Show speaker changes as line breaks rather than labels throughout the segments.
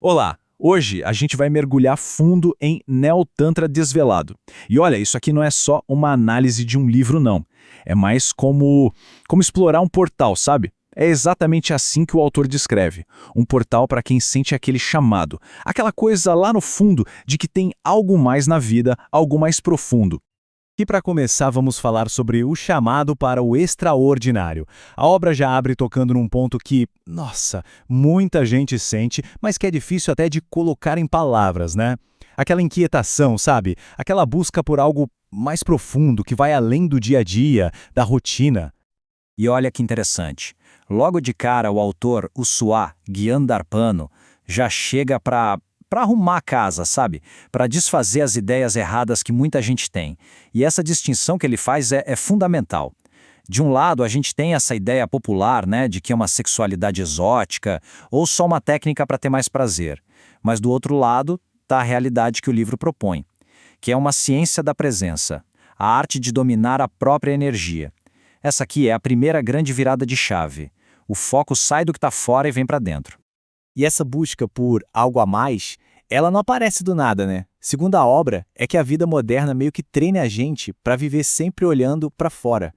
Olá! Hoje a gente vai mergulhar fundo em Neo-Tantra Desvelado. E olha, isso aqui não é só uma análise de um livro, não. É mais como explorar um portal, sabe? É exatamente assim que o autor descreve. Um portal para quem sente aquele chamado, aquela coisa lá no fundo de que tem algo mais na vida, algo mais profundo.
E para começar, vamos falar sobre o chamado para o extraordinário. A obra já abre tocando num ponto que, nossa, muita gente sente, mas que é difícil até de colocar em palavras, né? Aquela inquietação, sabe? Aquela busca por algo mais profundo, que vai além do dia a dia, da rotina.
E olha que interessante. Logo de cara, o autor, o Suá, Gyandarpano, já chega para arrumar a casa, sabe? Para desfazer as ideias erradas que muita gente tem. E essa distinção que ele faz é fundamental. De um lado, a gente tem essa ideia popular, né, de que é uma sexualidade exótica ou só uma técnica para ter mais prazer. Mas do outro lado, está a realidade que o livro propõe, que é uma ciência da presença, a arte de dominar a própria energia. Essa aqui é a primeira grande virada de chave. O foco sai do que está fora e vem para dentro.
E essa busca por algo a mais, ela não aparece do nada, né? Segundo a obra, é que a vida moderna meio que treina a gente para viver sempre olhando para fora.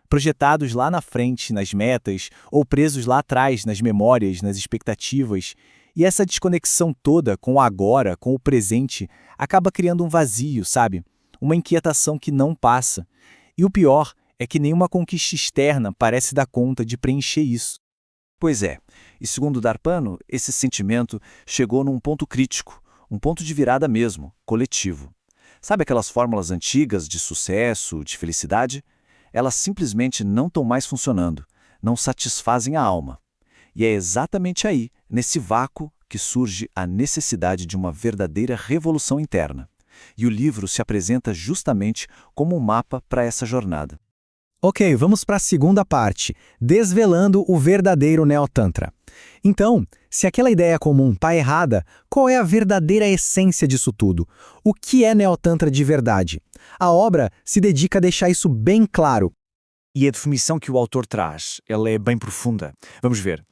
Projetados lá na frente, nas metas, ou presos lá atrás, nas memórias, nas expectativas. E essa desconexão toda com o agora, com o presente, acaba criando um vazio, sabe? Uma inquietação que não passa. E o pior é que nenhuma conquista externa parece dar conta de preencher isso.
Pois é, e segundo Darpano, esse sentimento chegou num ponto crítico, um ponto de virada mesmo, coletivo. Sabe aquelas fórmulas antigas de sucesso, de felicidade? Elas simplesmente não estão mais funcionando, não satisfazem a alma. E é exatamente aí, nesse vácuo, que surge a necessidade de uma verdadeira revolução interna. E o livro se apresenta justamente como um mapa para essa jornada.
Ok, vamos para a segunda parte, desvelando o verdadeiro Neo-Tantra. Então, se aquela ideia comum está errada, qual é a verdadeira essência disso tudo? O que é Neo-Tantra de verdade? A obra se dedica a deixar isso bem claro.
E a definição que o autor traz, ela é bem profunda. Vamos ver.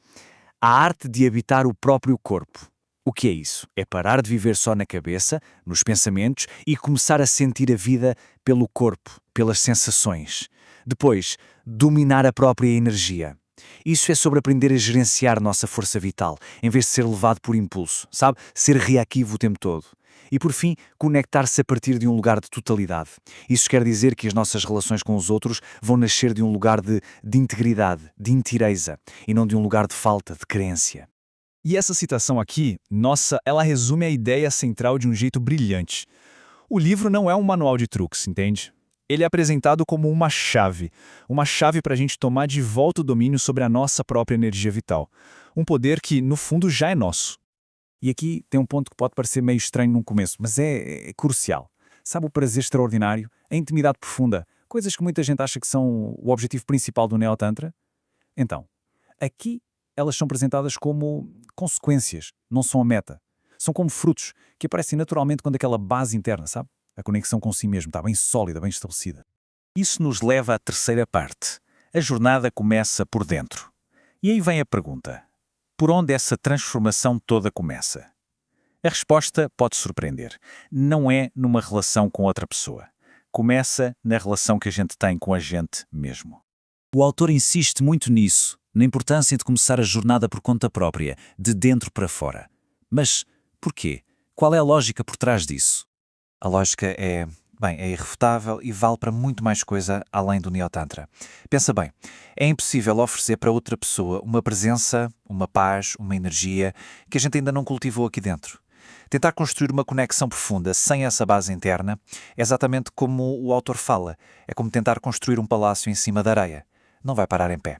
A arte de habitar o próprio corpo. O que é isso? É parar de viver só na cabeça, nos pensamentos e começar a sentir a vida pelo corpo, pelas sensações. Depois, dominar a própria energia. Isso é sobre aprender a gerenciar nossa força vital, em vez de ser levado por impulso, sabe? Ser reativo o tempo todo. E por fim, conectar-se a partir de um lugar de totalidade. Isso quer dizer que as nossas relações com os outros vão nascer de um lugar de integridade, de inteireza, e não de um lugar de falta, de carência.
E essa citação aqui, nossa, ela resume a ideia central de um jeito brilhante. O livro não é um manual de truques, entende? Ele é apresentado como uma chave para a gente tomar de volta o domínio sobre a nossa própria energia vital. Um poder que, no fundo, já é nosso.
E aqui tem um ponto que pode parecer meio estranho no começo, mas é crucial. Sabe o prazer extraordinário? A intimidade profunda? Coisas que muita gente acha que são o objetivo principal do Neo-Tantra? Então, aqui elas são apresentadas como consequências, não são a meta. São como frutos que aparecem naturalmente quando aquela base interna, sabe? A conexão com si mesmo está bem sólida, bem estabelecida. Isso nos leva à terceira parte. A jornada começa por dentro. E aí vem a pergunta: por onde essa transformação toda começa? A resposta pode surpreender. Não é numa relação com outra pessoa. Começa na relação que a gente tem com a gente mesmo. O autor insiste muito nisso, na importância de começar a jornada por conta própria, de dentro para fora. Mas porquê? Qual é a lógica por trás disso?
A lógica é irrefutável e vale para muito mais coisa além do Neo-Tantra. Pensa bem, é impossível oferecer para outra pessoa uma presença, uma paz, uma energia que a gente ainda não cultivou aqui dentro. Tentar construir uma conexão profunda sem essa base interna é exatamente como o autor fala. É como tentar construir um palácio em cima da areia. Não vai parar em pé.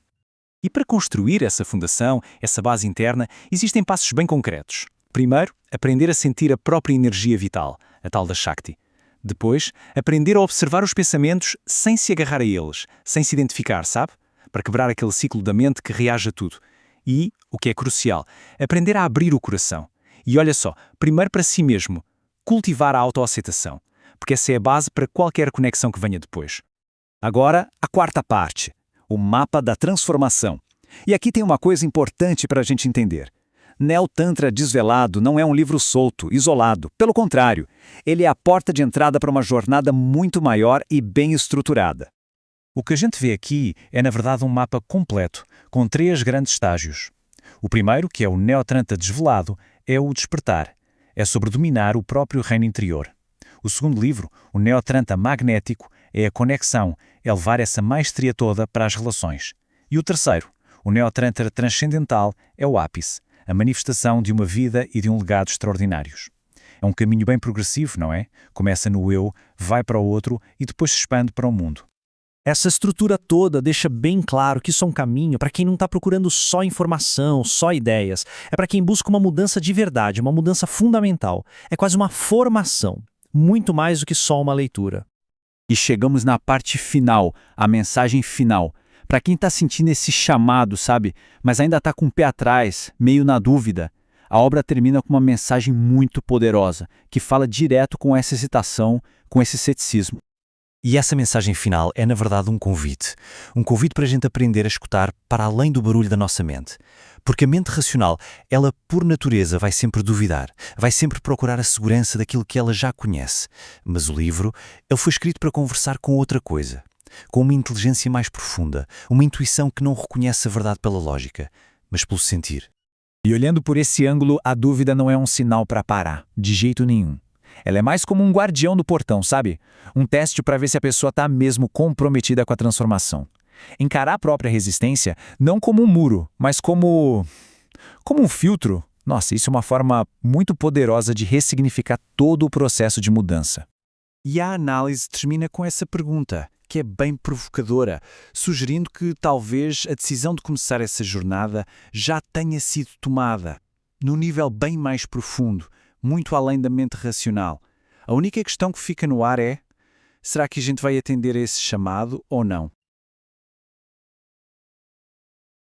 E para construir essa fundação, essa base interna, existem passos bem concretos. Primeiro, aprender a sentir a própria energia vital, a tal da Shakti. Depois, aprender a observar os pensamentos sem se agarrar a eles, sem se identificar, sabe? Para quebrar aquele ciclo da mente que reage a tudo. E, o que é crucial, aprender a abrir o coração. E olha só, primeiro para si mesmo, cultivar a autoaceitação, porque essa é a base para qualquer conexão que venha depois. Agora, a quarta parte, o mapa da transformação. E aqui tem uma coisa importante para a gente entender.
Neo Tantra Desvelado não é um livro solto, isolado. Pelo contrário, ele é a porta de entrada para uma jornada muito maior e bem estruturada. O que a gente vê aqui é, na verdade, um mapa completo, com 3 grandes estágios. O primeiro, que é o Neo Tantra Desvelado, é o despertar. É sobre dominar o próprio reino interior. O segundo livro, o Neo Tantra Magnético, é a conexão, é levar essa maestria toda para as relações. E o terceiro, o Neo Tantra Transcendental, é o ápice, a manifestação de uma vida e de um legado extraordinários. É um caminho bem progressivo, não é? Começa no eu, vai para o outro e depois se expande para o mundo.
Essa estrutura toda deixa bem claro que isso é um caminho para quem não está procurando só informação, só ideias. É para quem busca uma mudança de verdade, uma mudança fundamental. É quase uma formação, muito mais do que só uma leitura.
E chegamos na parte final, a mensagem final. Para quem está sentindo esse chamado, sabe, mas ainda está com o pé atrás, meio na dúvida, a obra termina com uma mensagem muito poderosa, que fala direto com essa hesitação, com esse ceticismo.
E essa mensagem final é, na verdade, um convite. Um convite para a gente aprender a escutar para além do barulho da nossa mente. Porque a mente racional, ela por natureza vai sempre duvidar, vai sempre procurar a segurança daquilo que ela já conhece. Mas o livro, ele foi escrito para conversar com outra coisa. Com uma inteligência mais profunda, uma intuição que não reconhece a verdade pela lógica, mas pelo sentir.
E olhando por esse ângulo, a dúvida não é um sinal para parar, de jeito nenhum. Ela é mais como um guardião do portão, sabe? Um teste para ver se a pessoa está mesmo comprometida com a transformação. Encarar a própria resistência não como um muro, mas como um filtro. Nossa, isso é uma forma muito poderosa de ressignificar todo o processo de mudança. E a análise termina com essa pergunta, que é bem provocadora, sugerindo que talvez a decisão de começar essa jornada já tenha sido tomada, num nível bem mais profundo, muito além da mente racional. A única questão que fica no ar é: será que a gente vai atender a esse chamado ou não?